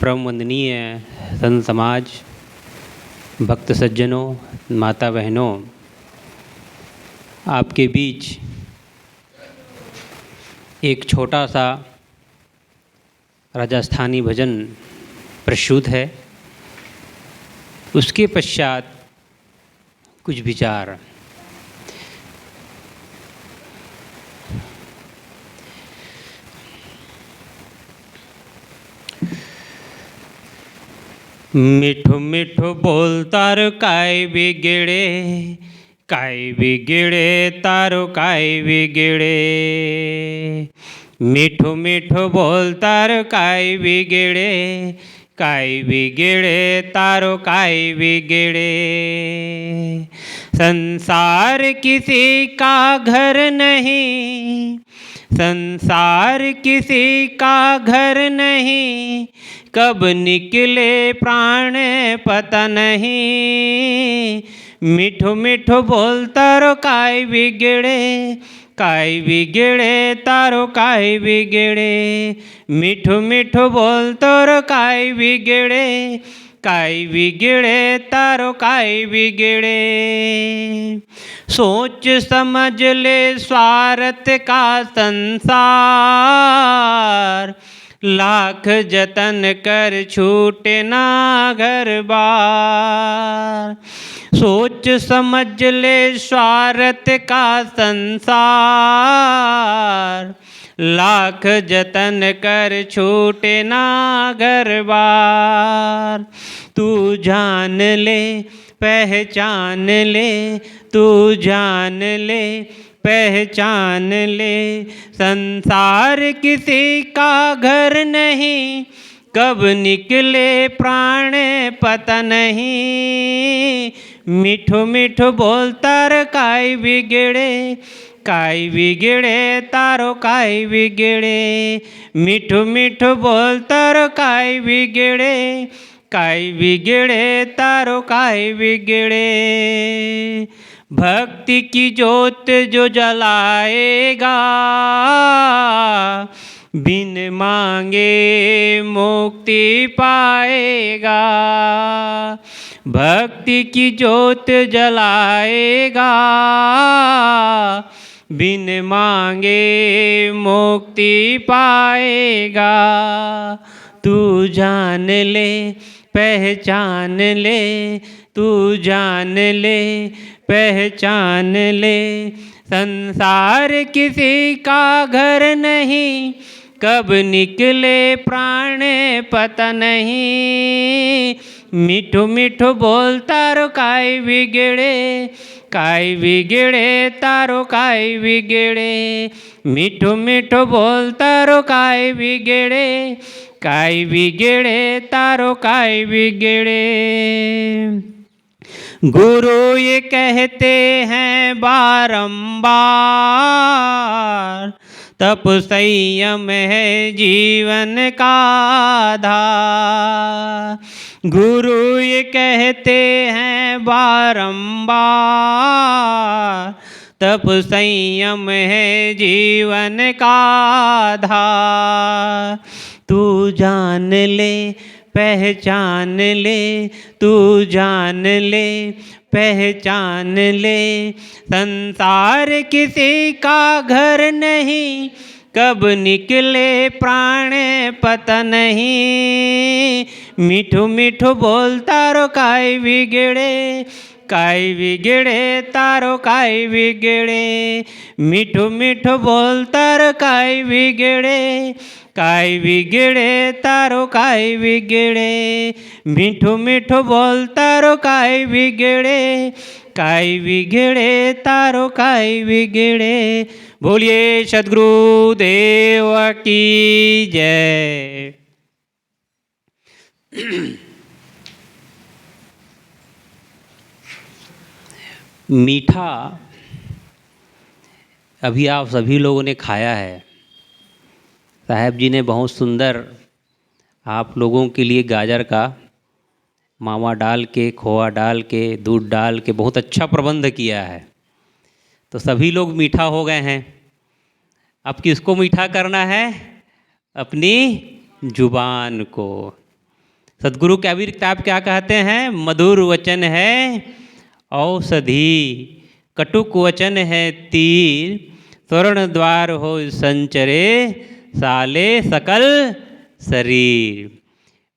परम वंदनीय संत समाज, भक्त सज्जनों, माता बहनों, आपके बीच एक छोटा सा राजस्थानी भजन प्रस्तुत है। उसके पश्चात कुछ विचार। मिठो मिठो बोलतार काय बिगड़े, काय बिगड़े तारो काय बिगड़े। मिठो मिठो बोलतार काय बिगड़े, काय बिगड़े तारो काय बिगड़े। संसार किसी का घर नहीं, संसार किसी का घर नहीं, कब निकले प्राण पता नहीं। मिठो मिठो बोलता रो काय बिगड़े, काय बिगड़े तारो काय बिगड़े। मिठो मिठो बोलतो रो काय बिगड़े, काय बिगड़े तारो काय बिगड़े। सोच समझ ले स्वार्थ का संसार, लाख जतन कर छूटे ना घर बार। सोच समझ ले स्वार्थ का संसार, लाख जतन कर छूटे ना घर बार। तू जान ले पहचान ले, तू जान ले पहचान ले। संसार किसी का घर नहीं, कब निकले प्राण पता नहीं। मिठो मिठो बोलता रे काय बिगड़े, काय बिगड़े तारो काय बिगड़े। मिठो मिठो बोलता रे काय बिगड़े, काय बिगड़े तारो काय बिगड़े। भक्ति की जोत जो जलाएगा, बिन मांगे मुक्ति पाएगा। भक्ति की जोत जलाएगा, बिन मांगे मुक्ति पाएगा। तू जान ले पहचान ले, तू जान ले पहचान ले। संसार किसी का घर नहीं, कब निकले प्राण पता नहीं। मिठो मिठो बोलता रो काय बिगड़े, काय बिगड़े तारो काय बिगड़े। मिठो मिठो बोलता रो काय बिगड़े, काय बिगड़े तारो काय बिगड़े। गुरु ये कहते हैं बारंबार, तप संयम है जीवन का आधार। गुरु ये कहते हैं बारंबार, तप संयम है जीवन का आधार। तू जान ले पहचान ले, तू जान ले पहचान ले। संसार किसी का घर नहीं, कब निकले प्राण पता नहीं। मिठो मिठो बोलता रो काय बिगड़े, काय बिगड़े तारो काय बिगड़े। मिठो मिठो बोलता रो काय बिगड़े, काय बिगड़े तारो काय बिगड़े। मिठो मिठो बोलता रो काय बिगड़े, काय बिगड़े तारो काय बिगड़े। बोलिए सद्गुरु देव की जय। मीठा अभी आप सभी लोगों ने खाया है। साहब जी ने बहुत सुंदर आप लोगों के लिए गाजर का मावा डाल के, खोआ डाल के, दूध डाल के बहुत अच्छा प्रबंध किया है। तो सभी लोग मीठा हो गए हैं। अब किसको मीठा करना है? अपनी जुबान को। सदगुरु कबीर किताब क्या कहते हैं? मधुर वचन है औषधि, कटुक वचन है तीर, स्वर्ण द्वार हो संचरे, साले सकल शरीर।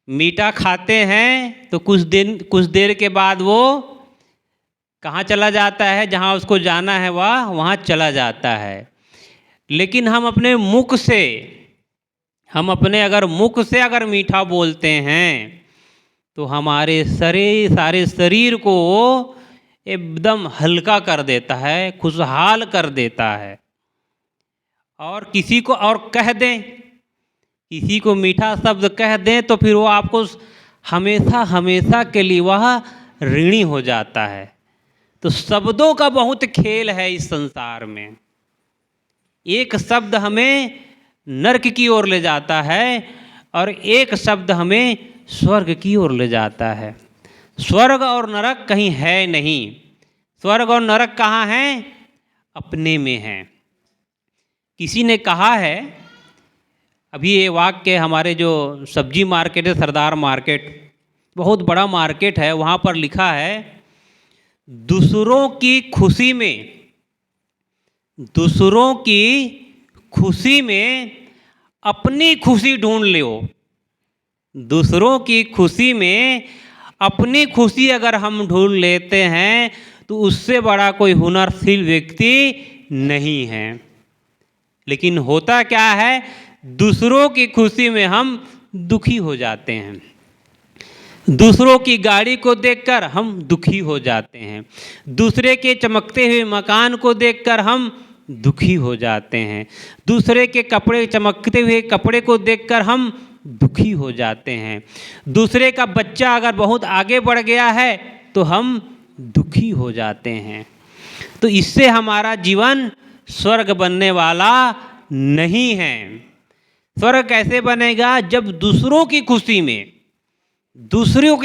मीठा खाते हैं तो कुछ देर के बाद वो कहाँ चला जाता है? जहाँ उसको जाना है वहाँ चला जाता है। लेकिन हम अपने मुख से, अगर मुख से अगर मीठा बोलते हैं तो हमारे सारे शरीर को एकदम हल्का कर देता है, खुशहाल कर देता है। और किसी को और कह दें, किसी को मीठा शब्द कह दें तो फिर वो आपको हमेशा के लिए वह ऋणी हो जाता है। तो शब्दों का बहुत खेल है इस संसार में। एक शब्द हमें नरक की ओर ले जाता है और एक शब्द हमें स्वर्ग की ओर ले जाता है। स्वर्ग और नरक कहीं है नहीं। स्वर्ग और नरक कहाँ हैं? अपने में हैं। किसी ने कहा है, अभी ये वाक्य हमारे जो सब्जी मार्केट है, सरदार मार्केट, बहुत बड़ा मार्केट है, वहाँ पर लिखा है, दूसरों की खुशी में अपनी खुशी ढूंढ लो। दूसरों की खुशी में अपनी खुशी अगर हम ढूंढ लेते हैं तो उससे बड़ा कोई हुनरशील व्यक्ति नहीं है। लेकिन होता क्या है? दूसरों की खुशी में हम दुखी हो जाते हैं। दूसरों की गाड़ी को देखकर हम दुखी हो जाते हैं। दूसरे के चमकते हुए मकान को देखकर हम दुखी हो जाते हैं। दूसरे के चमकते हुए कपड़े को देखकर हम दुखी हो जाते हैं। दूसरे का बच्चा अगर बहुत आगे बढ़ गया है तो हम दुखी हो जाते हैं। तो इससे हमारा जीवन स्वर्ग बनने वाला नहीं है। स्वर्ग कैसे बनेगा? जब दूसरों की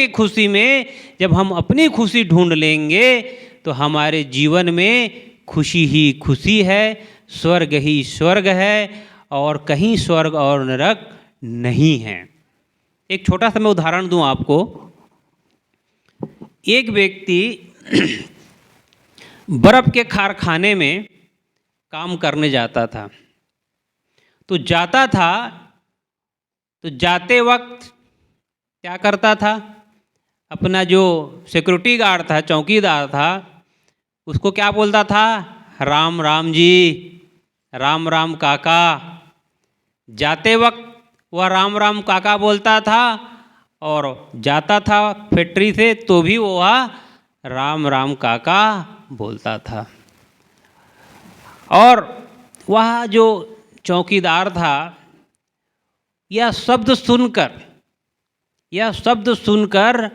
खुशी में जब हम अपनी खुशी ढूंढ लेंगे तो हमारे जीवन में खुशी ही खुशी है, स्वर्ग ही स्वर्ग है, और कहीं स्वर्ग और नरक नहीं है। एक छोटा सा मैं उदाहरण दूं आपको। एक व्यक्ति बर्फ के कारखाने में काम करने जाता था। तो जाते वक्त क्या करता था? अपना जो सिक्योरिटी गार्ड था, चौकीदार था, उसको क्या बोलता था? राम राम जी, राम राम काका। जाते वक्त वह राम राम काका बोलता था और जाता था फैक्ट्री से तो भी वह राम राम काका बोलता था। और वह जो चौकीदार था, यह शब्द सुनकर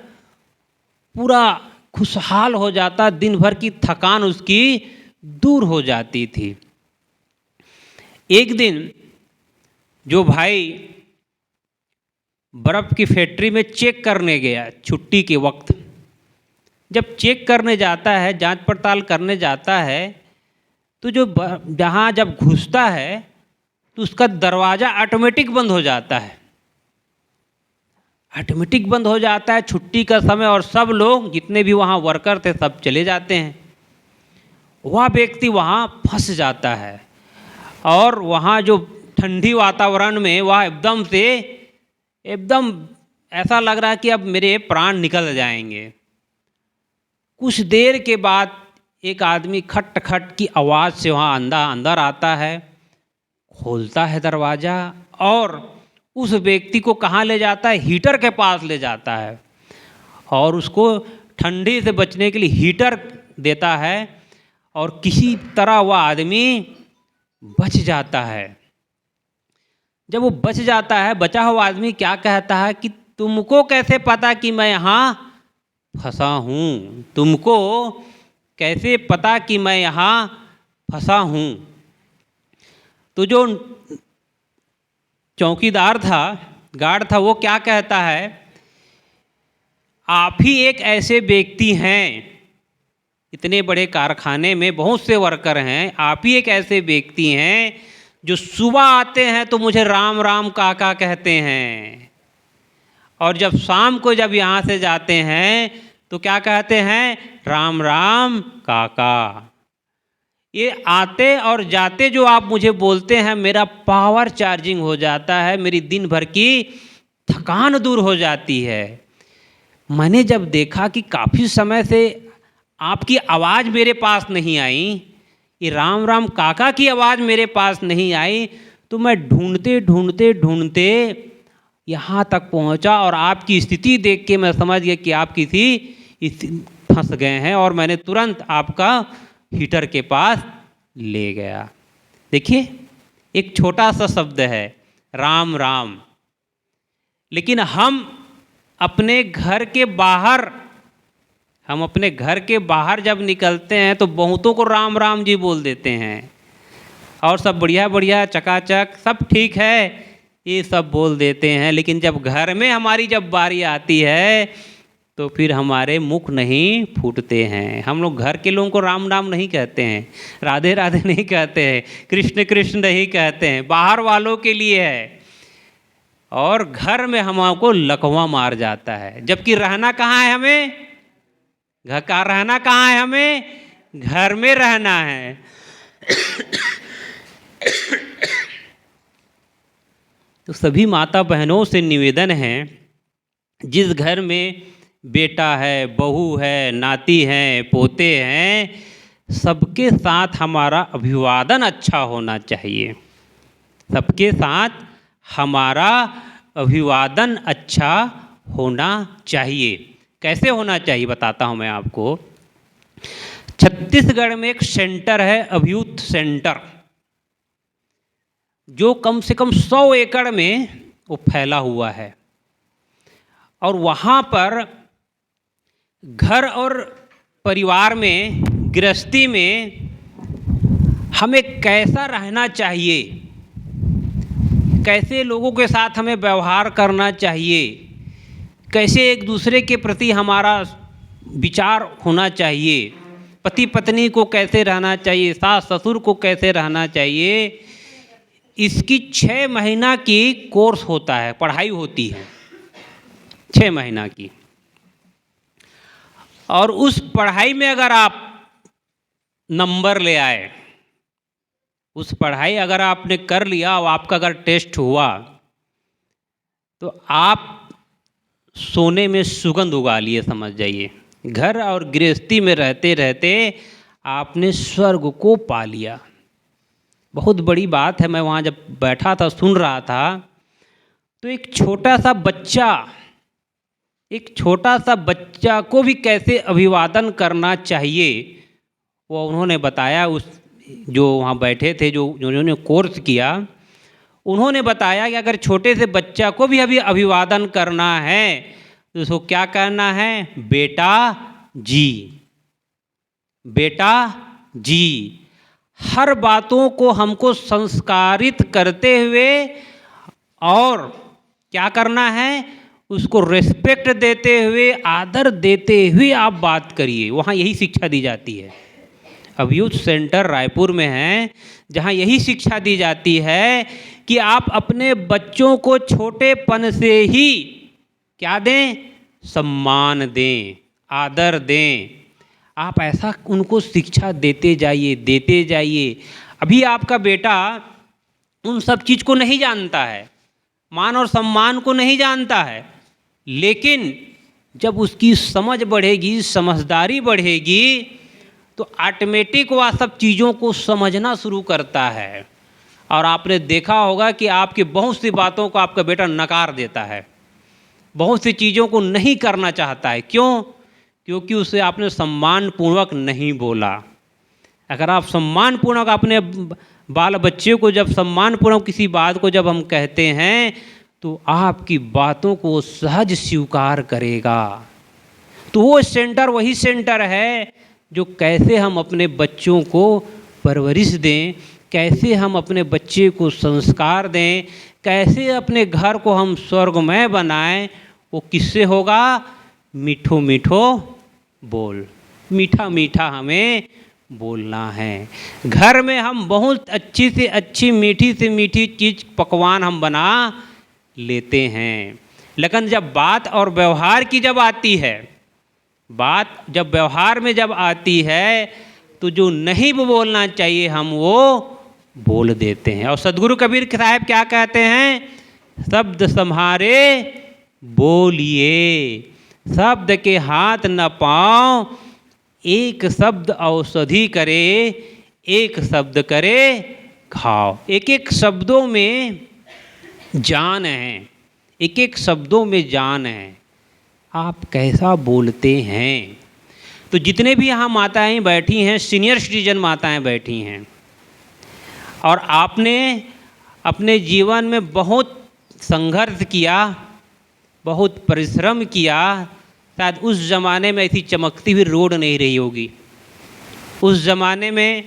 पूरा खुशहाल हो जाता, दिन भर की थकान उसकी दूर हो जाती थी। एक दिन जो भाई बर्फ़ की फैक्ट्री में चेक करने गया छुट्टी के वक्त, जब चेक करने जाता है, जांच पड़ताल करने जाता है, तो जहाँ जब घुसता है तो उसका दरवाज़ा ऑटोमेटिक बंद हो जाता है। छुट्टी का समय, और सब लोग जितने भी वहाँ वर्कर थे सब चले जाते हैं। वह व्यक्ति वहाँ फंस जाता है और वहाँ जो ठंडी वातावरण में वह एकदम ऐसा लग रहा है कि अब मेरे प्राण निकल जाएंगे। कुछ देर के बाद एक आदमी खट खट की आवाज़ से वहाँ अंदर आता है, खोलता है दरवाज़ा और उस व्यक्ति को कहाँ ले जाता है? हीटर के पास ले जाता है और उसको ठंडी से बचने के लिए हीटर देता है और किसी तरह वह आदमी बच जाता है। जब वो बच जाता है, बचा हुआ आदमी क्या कहता है कि तुमको कैसे पता कि मैं यहाँ फंसा हूँ? तुमको कैसे पता कि मैं यहाँ फंसा हूँ? तो जो चौकीदार था, गार्ड था, वो क्या कहता है? आप ही एक ऐसे व्यक्ति हैं, इतने बड़े कारखाने में बहुत से वर्कर हैं, आप ही एक ऐसे व्यक्ति हैं जो सुबह आते हैं तो मुझे राम राम काका कहते हैं और जब शाम को जब यहाँ से जाते हैं तो क्या कहते हैं, राम राम काका। ये आते और जाते जो आप मुझे बोलते हैं, मेरा पावर चार्जिंग हो जाता है, मेरी दिन भर की थकान दूर हो जाती है। मैंने जब देखा कि काफ़ी समय से आपकी आवाज़ मेरे पास नहीं आई, ये राम राम काका की आवाज़ मेरे पास नहीं आई, तो मैं ढूंढते ढूंढते ढूंढते यहाँ तक पहुँचा और आपकी स्थिति देख के मैं समझ गया कि आप किसी फंस गए हैं, और मैंने तुरंत आपका हीटर के पास ले गया। देखिए, एक छोटा सा शब्द है राम राम, लेकिन हम अपने घर के बाहर जब निकलते हैं तो बहुतों को राम राम जी बोल देते हैं, और सब बढ़िया बढ़िया चकाचक सब ठीक है ये सब बोल देते हैं, लेकिन जब घर में हमारी जब बारी आती है तो फिर हमारे मुख नहीं फूटते हैं। हम लोग घर के लोगों को राम राम नहीं कहते हैं, राधे राधे नहीं कहते हैं, कृष्ण कृष्ण नहीं कहते हैं, बाहर वालों के लिए है, और घर में हमको लकवा मार जाता है। जबकि रहना कहाँ है हमें, घर का रहना कहाँ है हमें, घर में रहना है। तो सभी माता बहनों से निवेदन है, जिस घर में बेटा है, बहू है, नाती हैं, पोते हैं, सबके साथ हमारा अभिवादन अच्छा होना चाहिए। सबके साथ हमारा अभिवादन अच्छा होना चाहिए। कैसे होना चाहिए बताता हूँ मैं आपको। छत्तीसगढ़ में एक सेंटर है, अभियूथ सेंटर, जो कम से कम 100 एकड़ में वो फैला हुआ है, और वहाँ पर घर और परिवार में, गृहस्थी में हमें कैसा रहना चाहिए, कैसे लोगों के साथ हमें व्यवहार करना चाहिए, कैसे एक दूसरे के प्रति हमारा विचार होना चाहिए, पति पत्नी को कैसे रहना चाहिए, सास ससुर को कैसे रहना चाहिए, इसकी 6 महीना की कोर्स होता है, पढ़ाई होती है 6 महीना की। और उस पढ़ाई में अगर आप नंबर ले आए, उस पढ़ाई अगर आपने कर लिया और आपका अगर टेस्ट हुआ, तो आप सोने में सुगंध उगा लिए समझ जाइए। घर और गृहस्थी में रहते रहते आपने स्वर्ग को पा लिया। बहुत बड़ी बात है। मैं वहाँ जब बैठा था, सुन रहा था, तो एक छोटा सा बच्चा को भी कैसे अभिवादन करना चाहिए वो उन्होंने बताया। उस जो वहाँ बैठे थे, जो उन्होंने कोर्स किया, उन्होंने बताया कि अगर छोटे से बच्चा को भी अभी अभिवादन करना है तो उसको क्या कहना है, बेटा जी, बेटा जी। हर बातों को हमको संस्कारित करते हुए और क्या करना है, उसको रिस्पेक्ट देते हुए, आदर देते हुए आप बात करिए। वहाँ यही शिक्षा दी जाती है। अभियूथ सेंटर रायपुर में है, जहाँ यही शिक्षा दी जाती है कि आप अपने बच्चों को छोटेपन से ही क्या दें, सम्मान दें, आदर दें। आप ऐसा उनको शिक्षा देते जाइए। अभी आपका बेटा उन सब चीज़ को नहीं जानता है, मान और सम्मान को नहीं जानता है, लेकिन जब उसकी समझ बढ़ेगी, समझदारी बढ़ेगी, तो ऑटोमेटिक वह सब चीज़ों को समझना शुरू करता है। और आपने देखा होगा कि आपकी बहुत सी बातों को आपका बेटा नकार देता है, बहुत सी चीज़ों को नहीं करना चाहता है। क्यों? क्योंकि उसे आपने सम्मानपूर्वक नहीं बोला। अगर आप सम्मानपूर्वक अपने बाल बच्चे को जब सम्मानपूर्वक किसी बात को जब हम कहते हैं, तो आपकी बातों को सहज स्वीकार करेगा। तो वो सेंटर वही सेंटर है जो कैसे हम अपने बच्चों को परवरिश दें, कैसे हम अपने बच्चे को संस्कार दें, कैसे अपने घर को हम स्वर्गमय बनाएं। वो किससे होगा? मीठो मीठो बोल, मीठा मीठा हमें बोलना है। घर में हम बहुत अच्छी से अच्छी, मीठी से मीठी चीज़, पकवान हम बना लेते हैं, लेकिन जब बात और व्यवहार की जब आती है, बात जब व्यवहार में जब आती है, तो जो नहीं बोलना चाहिए हम वो बोल देते हैं। और सदगुरु कबीर साहब क्या कहते हैं? शब्द सम्हारे बोलिए, शब्द के हाथ न पाँव, एक शब्द औषधि करे, एक शब्द करे घाव। एक एक शब्दों में जान है, एक एक शब्दों में जान है। आप कैसा बोलते हैं? तो जितने भी यहाँ माताएं बैठी हैं, सीनियर सिटीजन माताएं बैठी हैं, और आपने अपने जीवन में बहुत संघर्ष किया, बहुत परिश्रम किया। शायद उस ज़माने में ऐसी चमकती हुई रोड नहीं रही होगी, उस ज़माने में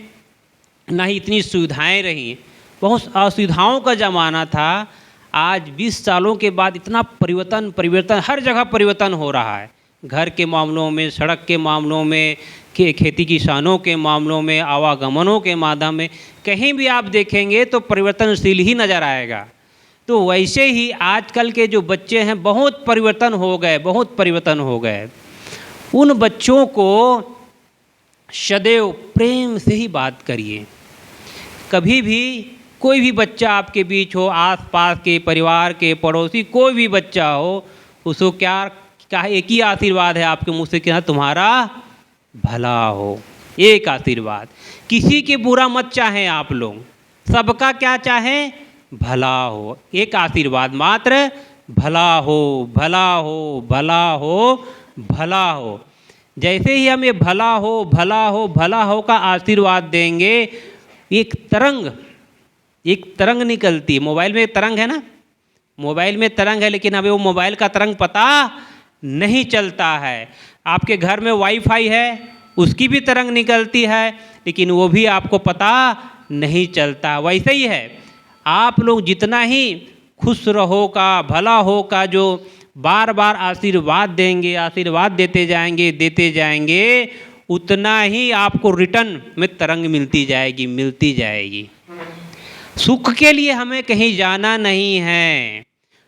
ना ही इतनी सुविधाएं रहीं, बहुत असुविधाओं का ज़माना था। आज 20 सालों के बाद इतना परिवर्तन हर जगह परिवर्तन हो रहा है। घर के मामलों में, सड़क के मामलों में, खेती किसानों के मामलों में, आवागमनों के माध्यम में, कहीं भी आप देखेंगे तो परिवर्तनशील ही नज़र आएगा। तो वैसे ही आजकल के जो बच्चे हैं बहुत परिवर्तन हो गए, बहुत परिवर्तन हो गए। उन बच्चों को सदैव प्रेम से ही बात करिए। कभी भी कोई भी बच्चा आपके बीच हो, आस पास के, परिवार के, पड़ोसी, कोई भी बच्चा हो, उसको क्या एक ही आशीर्वाद है आपके मुँह से, क्या? तुम्हारा भला हो। एक आशीर्वाद। किसी के बुरा मत चाहें आप लोग, सबका क्या चाहें? भला हो। एक आशीर्वाद मात्र, भला हो, भला हो, भला हो, भला हो। जैसे ही हम ये भला हो, भला हो, भला हो का आशीर्वाद देंगे, एक तरंग निकलती है। मोबाइल में तरंग है ना, मोबाइल में तरंग है, लेकिन हमें वो मोबाइल का तरंग पता नहीं चलता है। आपके घर में वाईफाई है, उसकी भी तरंग निकलती है, लेकिन वो भी आपको पता नहीं चलता। वैसे ही है, आप लोग जितना ही खुश रहो का, भला हो का जो बार बार आशीर्वाद देंगे, आशीर्वाद देते जाएंगे, उतना ही आपको रिटर्न में तरंग मिलती जाएगी। सुख के लिए हमें कहीं जाना नहीं है,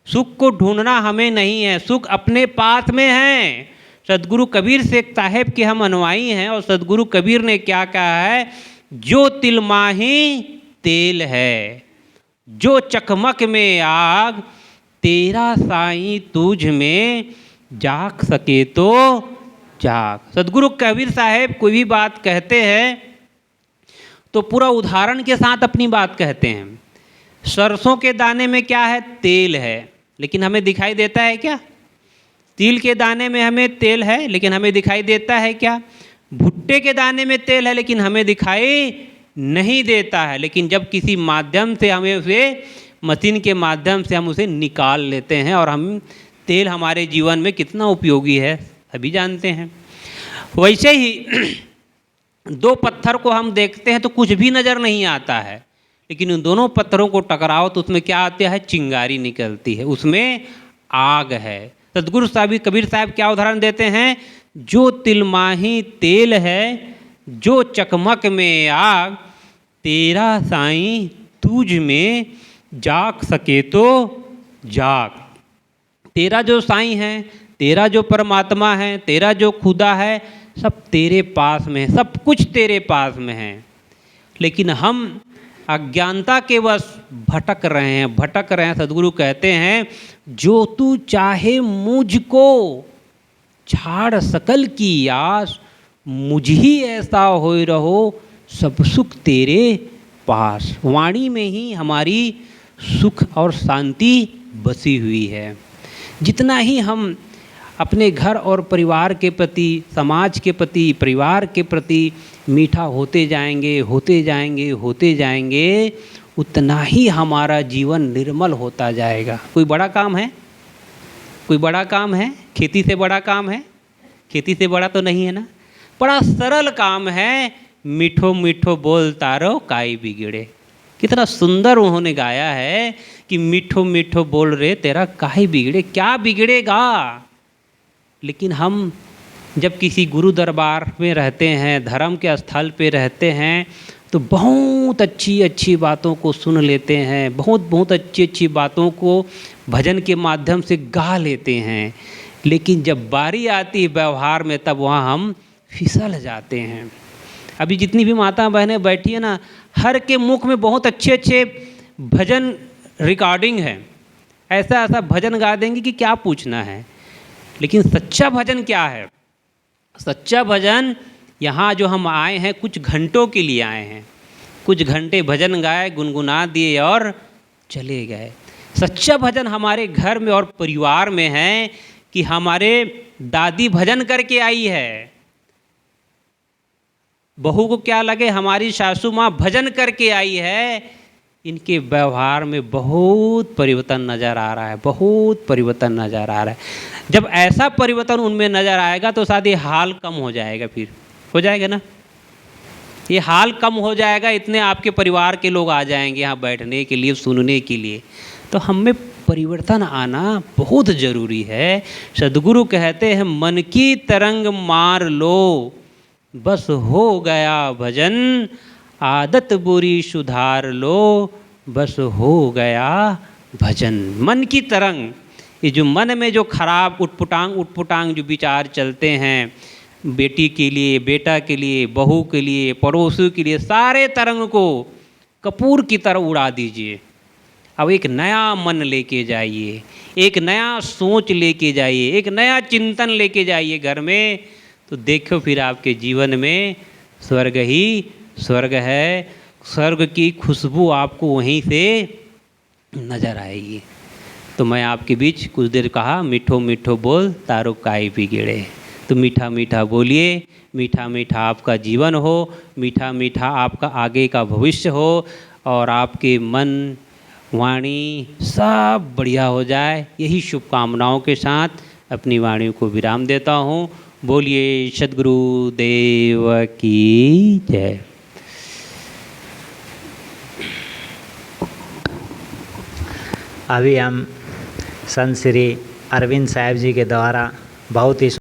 सुख को ढूंढना हमें नहीं है, सुख अपने पास में है। सदगुरु कबीर शेख साहेब के हम अनुयायी हैं, और सदगुरु कबीर ने क्या कहा है? जो तिल माही तेल है, जो चकमक में आग, तेरा साईं तुझ में जाग सके तो जाग। सदगुरु कबीर साहेब कोई भी बात कहते हैं तो पूरा उदाहरण के साथ अपनी बात कहते हैं। सरसों के दाने में क्या है? तेल है, लेकिन हमें दिखाई देता है क्या? तिल के दाने में हमें तेल है, लेकिन हमें दिखाई देता है क्या? भुट्टे के दाने में तेल है, लेकिन हमें दिखाई नहीं देता है। लेकिन जब किसी माध्यम से हमें उसे, मशीन के माध्यम से हम उसे निकाल लेते हैं, और हम तेल हमारे जीवन में कितना उपयोगी है सभी जानते हैं। वैसे ही दो पत्थर को हम देखते हैं तो कुछ भी नज़र नहीं आता है, लेकिन उन दोनों पत्थरों को टकराओ तो उसमें क्या आता है? चिंगारी निकलती है, उसमें आग है। सदगुरु साहब कबीर साहब क्या उदाहरण देते हैं? जो तिलमाही तेल है, जो चकमक में आग, तेरा साईं तुझ में जाग सके तो जाग। तेरा जो साईं है, तेरा जो परमात्मा है, तेरा जो खुदा है, सब तेरे पास में है, सब कुछ तेरे पास में है। लेकिन हम अज्ञानता के वश भटक रहे हैं। सदगुरु कहते हैं, जो तू चाहे मुझको छाड़ सकल की आस, मुझ ही ऐसा होए रहो सब सुख तेरे पास। वाणी में ही हमारी सुख और शांति बसी हुई है। जितना ही हम अपने घर और परिवार के प्रति, समाज के प्रति, परिवार के प्रति मीठा होते जाएंगे, उतना ही हमारा जीवन निर्मल होता जाएगा। कोई बड़ा काम है? खेती से बड़ा काम है? खेती से बड़ा तो नहीं है ना। बड़ा सरल काम है, मीठो मीठो बोलता रहो काई बिगड़े। कितना सुंदर उन्होंने गाया है कि मीठो मीठो बोल रहे तेरा काई बिगड़े, क्या बिगड़ेगा। लेकिन हम जब किसी गुरु दरबार में रहते हैं, धर्म के स्थल पे रहते हैं, तो बहुत अच्छी अच्छी बातों को सुन लेते हैं, बहुत बहुत अच्छी अच्छी बातों को भजन के माध्यम से गा लेते हैं, लेकिन जब बारी आती है व्यवहार में तब वहाँ हम फिसल जाते हैं। अभी जितनी भी माता बहनें बैठी है ना, हर के मुख में बहुत अच्छे अच्छे भजन रिकॉर्डिंग है, ऐसा ऐसा भजन गा देंगे कि क्या पूछना है। लेकिन सच्चा भजन क्या है? सच्चा भजन यहाँ जो हम आए हैं कुछ घंटों के लिए आए हैं, कुछ घंटे भजन गाए, गुनगुना दिए और चले गए। सच्चा भजन हमारे घर में और परिवार में है कि हमारे दादी भजन करके आई है, बहू को क्या लगे हमारी सासू माँ भजन करके आई है, इनके व्यवहार में बहुत परिवर्तन नज़र आ रहा है, बहुत परिवर्तन नज़र आ रहा है। जब ऐसा परिवर्तन उनमें नज़र आएगा तो शायद ये हाल कम हो जाएगा, फिर हो जाएगा ना, ये हाल कम हो जाएगा, इतने आपके परिवार के लोग आ जाएंगे यहाँ बैठने के लिए, सुनने के लिए। तो हम में परिवर्तन आना बहुत ज़रूरी है। सद्गुरु कहते हैं मन की तरंग मार लो, बस हो गया भजन, आदत बुरी सुधार लो, बस हो गया भजन। मन की तरंग, ये जो मन में जो खराब उटपुटांग जो विचार चलते हैं, बेटी के लिए, बेटा के लिए, बहू के लिए, पड़ोसियों के लिए, सारे तरंग को कपूर की तरह उड़ा दीजिए। अब एक नया मन लेके जाइए, एक नया सोच लेके जाइए, एक नया चिंतन लेके जाइए घर में, तो देखो फिर आपके जीवन में स्वर्ग ही स्वर्ग है। स्वर्ग की खुशबू आपको वहीं से नज़र आएगी। तो मैं आपके बीच कुछ देर कहा मीठो मीठो बोल तारो काई बिगड़े, तो मीठा मीठा बोलिए, मीठा मीठा आपका जीवन हो, मीठा मीठा आपका आगे का भविष्य हो, और आपके मन वाणी सब बढ़िया हो जाए। यही शुभकामनाओं के साथ अपनी वाणी को विराम देता हूँ। बोलिए सद्गुरु देव की जय। अभी हम संत श्री अरविंद साहिब जी के द्वारा बहुत ही